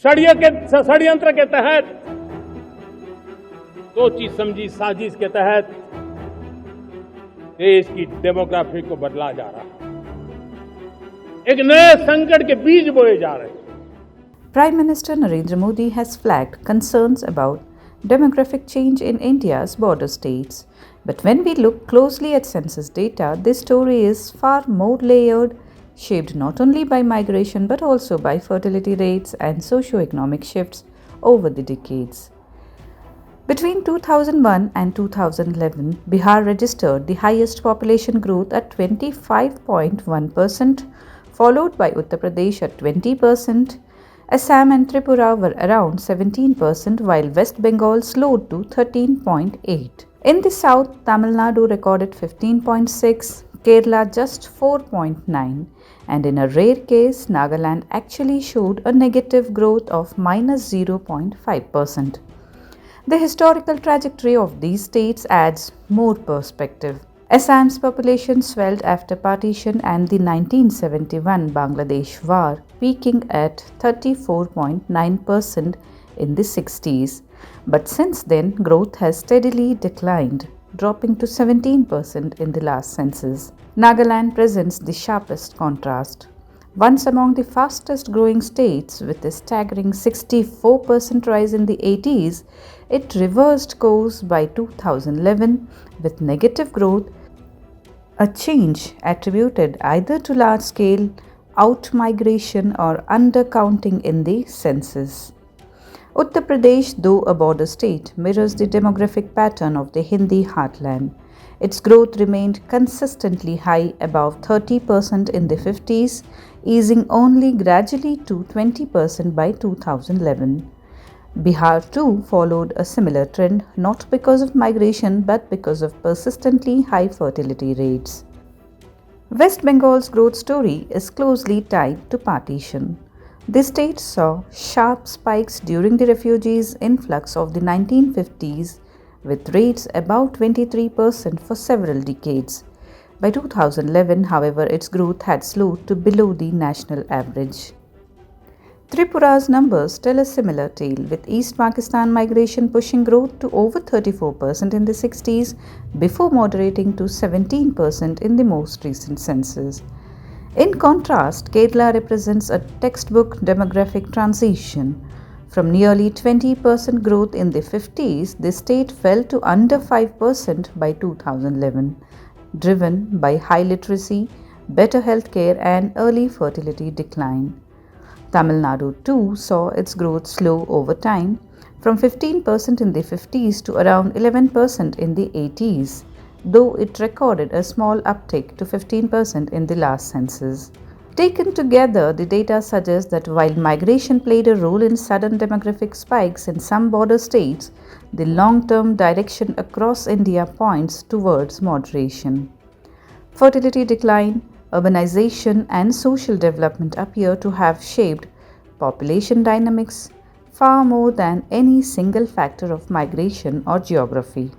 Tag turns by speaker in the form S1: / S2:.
S1: षड्यंत्र के तहत सोची समझी साजिश के तहत देश की डेमोग्राफी को बदला जा रहा है। एक नए संकट के बीज बोए जा रहे हैं।
S2: Prime Minister Narendra Modi has flagged concerns about demographic change in India's border states. But when we look closely at census data, this story is far more layered, shaped not only by migration but also by fertility rates and socio-economic shifts over the decades. Between 2001 and 2011, Bihar registered the highest population growth at 25.1%, followed by Uttar Pradesh at 20%. Assam and Tripura were around 17%, while West Bengal slowed to 13.8%. In the south, Tamil Nadu recorded 15.6%, Kerala just 4.9%, and in a rare case, Nagaland actually showed a negative growth of minus 0.5%. The historical trajectory of these states adds more perspective. Assam's population swelled after partition and the 1971 Bangladesh war, peaking at 34.9% in the 60s. But since then, growth has steadily declined, dropping to 17% in the last census. Nagaland presents the sharpest contrast. Once among the fastest growing states with a staggering 64% rise in the 80s, it reversed course by 2011 with negative growth, a change attributed either to large-scale out-migration or undercounting in the census. Uttar Pradesh, though a border state, mirrors the demographic pattern of the Hindi heartland. Its growth remained consistently high, above 30% in the 50s, easing only gradually to 20% by 2011. Bihar too followed a similar trend, not because of migration but because of persistently high fertility rates. West Bengal's growth story is closely tied to partition. The state saw sharp spikes during the refugees' influx of the 1950s, with rates above 23% for several decades. By 2011, however, its growth had slowed to below the national average. Tripura's numbers tell a similar tale, with East Pakistan migration pushing growth to over 34% in the 60s before moderating to 17% in the most recent census. In contrast, Kerala represents a textbook demographic transition. From nearly 20% growth in the 50s, the state fell to under 5% by 2011, driven by high literacy, better healthcare, and early fertility decline. Tamil Nadu too saw its growth slow over time, from 15% in the 50s to around 11% in the 80s, though it recorded a small uptick to 15% in the last census. Taken together, the data suggests that while migration played a role in sudden demographic spikes in some border states, the long-term direction across India points towards moderation. Fertility decline, urbanization, and social development appear to have shaped population dynamics far more than any single factor of migration or geography.